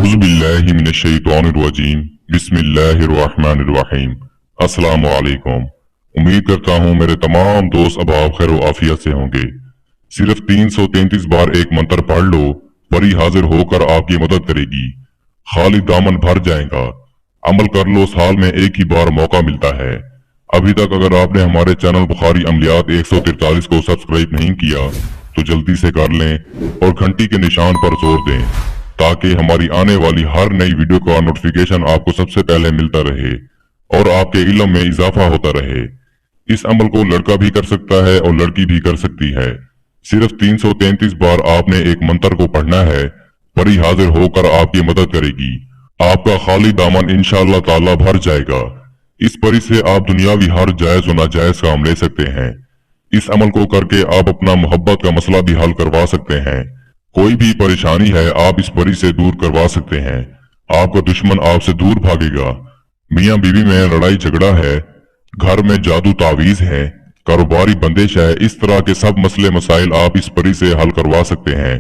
औज़ुबिल्लाहिमिनश्शैतानिर्रजीम बिस्मिल्लाहिर्रहमानिर्रहीम। अस्सलामु अलैकुम। उम्मीद करता हूँ मेरे तमाम दोस्त अबाब खैर आफियत से होंगे। सिर्फ 333 बार एक मंत्र पढ़ लो, परी हाजिर होकर आपकी मदद करेगी, खाली दामन भर जाएगा। अमल कर लो, साल में एक ही बार मौका मिलता है। अभी तक अगर आपने हमारे चैनल बुखारी अमलियात 143 को सब्सक्राइब नहीं किया तो जल्दी से कर लें और घंटी के निशान पर जोर दें ताकि हमारी आने वाली हर नई वीडियो का नोटिफिकेशन आपको सबसे पहले मिलता रहे और आपके इल्म में इजाफा होता रहे। इस अमल को लड़का भी कर सकता है और लड़की भी कर सकती है। सिर्फ 333 बार आपने एक मंत्र को पढ़ना है, परी हाजिर होकर आपकी मदद करेगी, आपका खाली दामन इंशाअल्लाह ताला भर जाएगा। इस परी से आप दुनियावी हर जायज व नाजायज काम ले सकते हैं। इस अमल को करके आप अपना मोहब्बत का मसला भी हल करवा सकते हैं। कोई भी परेशानी है आप इस परी से दूर करवा सकते हैं। आपका दुश्मन आपसे दूर भागेगा। मियाँ बीवी में लड़ाई झगड़ा है, घर में जादू तावीज है, कारोबारी बंदिश है, इस तरह के सब मसले मसाइल आप इस परी से हल करवा सकते हैं।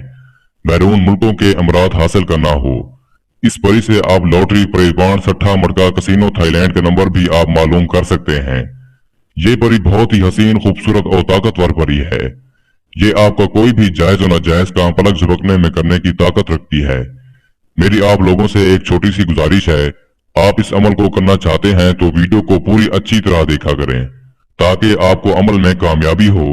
बैरून मुल्कों के अमरात हासिल करना हो, इस परी से आप लॉटरी, प्रेबान, सट्टा, मटका, कसीनो, थाईलैंड के नंबर भी आप मालूम कर सकते हैं। ये परी बहुत ही हसीन, खूबसूरत और ताकतवर परी है। ये आपका कोई भी जायज और नाजायज काम पलक झपकने में करने की ताकत रखती है। मेरी आप लोगों से एक छोटी सी गुजारिश है, आप इस अमल को करना चाहते हैं तो वीडियो को पूरी अच्छी तरह देखा करें ताकि आपको अमल में कामयाबी हो।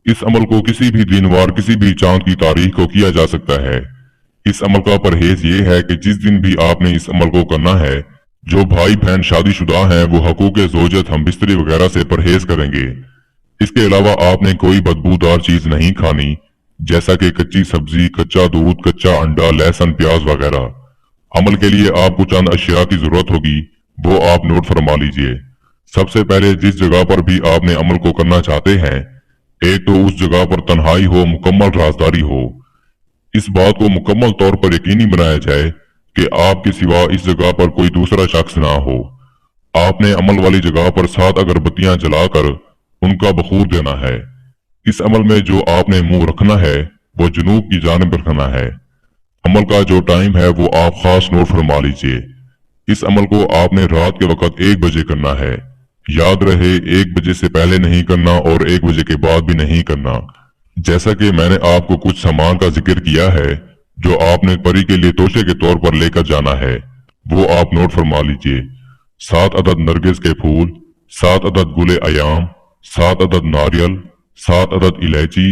इस अमल को किसी भी दिनवार, किसी भी चांद की तारीख को किया जा सकता है। इस अमल का परहेज ये है कि जिस दिन भी आपने इस अमल को करना है, जो भाई बहन शादीशुदा हैं वो हकूक़े ज़ौजत, हम बिस्तरी वगैरह से परहेज करेंगे। इसके अलावा आपने कोई बदबूदार चीज नहीं खानी, जैसा कि कच्ची सब्जी, कच्चा दूध, कच्चा अंडा, लहसुन, प्याज वगैरह। अमल के लिए आपको चंद अशिया की जरूरत होगी, वो आप नोट फरमा लीजिए। सबसे पहले जिस जगह पर भी आपने अमल को करना चाहते हैं, एक तो उस जगह पर तन्हाई हो, मुकम्मल राजदारी हो। इस बात को मुकम्मल तौर पर यकीनी बनाया जाए कि आपके सिवा इस जगह पर कोई दूसरा शख्स ना हो। आपने अमल वाली जगह पर 7 अगरबत्तियां जलाकर उनका बखूर देना है। इस अमल में जो आपने मुंह रखना है वो जनूब की जानिब रखना है। अमल का जो टाइम है वो आप खास नोट फरमा लीजिए। इस अमल को आपने रात के वक्त 1 बजे करना है। याद रहे 1 बजे से पहले नहीं करना और 1 बजे के बाद भी नहीं करना। जैसा कि मैंने आपको कुछ सामान का जिक्र किया है जो आपने परी के लिए तोशे के तौर पर लेकर जाना है, वो आप नोट फरमा लीजिए। 7 अदद नरगिस के फूल, 7 अदद गुले अयाम, 7 अदद नारियल, 7 अदद इलायची,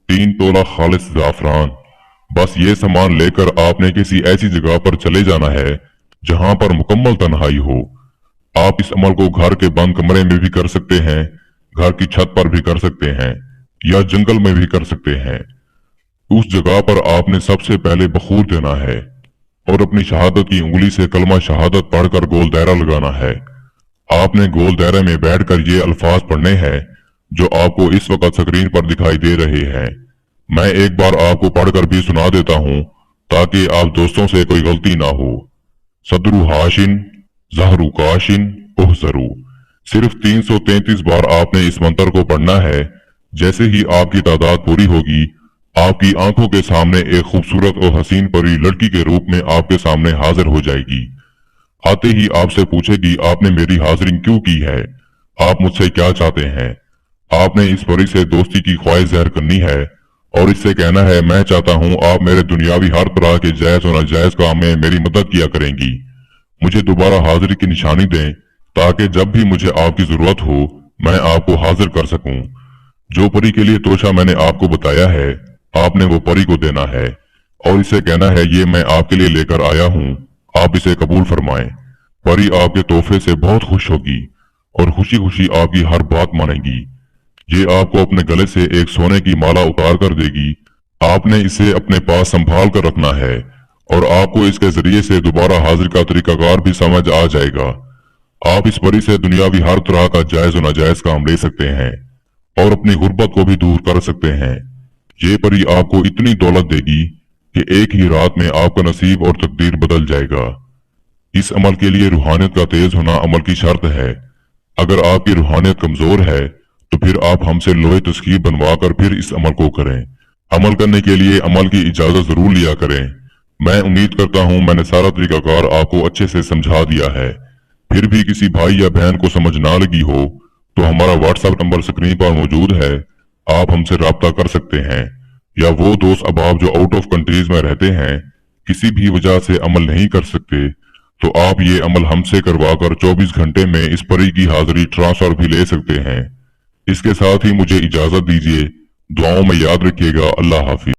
3 तोला खालिस जाफरान। बस ये सामान लेकर आपने किसी ऐसी जगह पर चले जाना है जहां पर मुकम्मल तन्हाई हो। आप इस अमल को घर के बंद कमरे में भी कर सकते हैं, घर की छत पर भी कर सकते हैं या जंगल में भी कर सकते हैं। उस जगह पर आपने सबसे पहले बखूर देना है और अपनी शहादत की उंगली से कलमा शहादत पढ़कर गोल दायरा लगाना है। आपने गोल दायरे में बैठकर ये अल्फाज पढ़ने हैं जो आपको इस वक्त स्क्रीन पर दिखाई दे रहे हैं। मैं एक बार आपको पढ़कर भी सुना देता हूँ ताकि आप दोस्तों से कोई गलती ना हो। सदरू हाशिन, जहरू काशिन, उहजरू। सिर्फ 333 बार आपने इस मंत्र को पढ़ना है। जैसे ही आपकी तादाद पूरी होगी, आपकी आंखों के सामने एक खूबसूरत और हसीन परी लड़की के रूप में आपके सामने हाजिर हो जाएगी। आते ही आपसे पूछेगी आपने मेरी हाजिरी क्यों की है, आप मुझसे क्या चाहते हैं। आपने इस परी से दोस्ती की ख्वाहिश ज़ाहिर करनी है और इससे कहना है मैं चाहता हूँ आप मेरे दुनियावी हर तरह के जायज और नाजायज काम में मेरी मदद किया करेंगी। मुझे दोबारा हाजिरी की निशानी दें ताकि जब भी मुझे आपकी जरूरत हो मैं आपको हाजिर कर सकूं। जो परी के लिए तोशा मैंने आपको बताया है, आपने वो परी को देना है और इसे कहना है ये मैं आपके लिए लेकर आया हूँ, आप इसे कबूल फरमाएं। परी आपके तोहफे से बहुत खुश होगी और खुशी खुशी आपकी हर बात मानेगी। ये आपको अपने गले से एक सोने की माला उतार कर देगी। आपने इसे अपने पास संभाल कर रखना है और आपको इसके जरिए से दोबारा हाजिर का तरीकाकार भी समझ आ जाएगा। आप इस परी से दुनियावी हर तरह का जायज और नाजायज काम ले सकते हैं और अपनी गुर्बत को भी दूर कर सकते हैं। ये परी आपको इतनी दौलत देगी कि एक ही रात में आपका नसीब और तकदीर बदल जाएगा। इस अमल के लिए रूहानियत का तेज होना अमल की शर्त है। अगर आपकी रूहानियत कमजोर है तो फिर आप हमसे लोहे तस्कीर बनवा कर फिर इस अमल को करें। अमल करने के लिए अमल की इजाजत जरूर लिया करें। मैं उम्मीद करता हूँ मैंने सारा तरीकाकार आपको अच्छे से समझा दिया है। फिर भी किसी भाई या बहन को समझ ना लगी हो तो हमारा व्हाट्सएप नंबर स्क्रीन पर मौजूद है, आप हमसे राब्ता कर सकते हैं। या वो दोस्त अहबाब जो आउट ऑफ कंट्रीज में रहते हैं, किसी भी वजह से अमल नहीं कर सकते, तो आप ये अमल हमसे करवाकर 24 घंटे में इस परी की हाजिरी ट्रांसफर भी ले सकते हैं। इसके साथ ही मुझे इजाजत दीजिए। दुआओं में याद रखिएगा। अल्लाह हाफिज।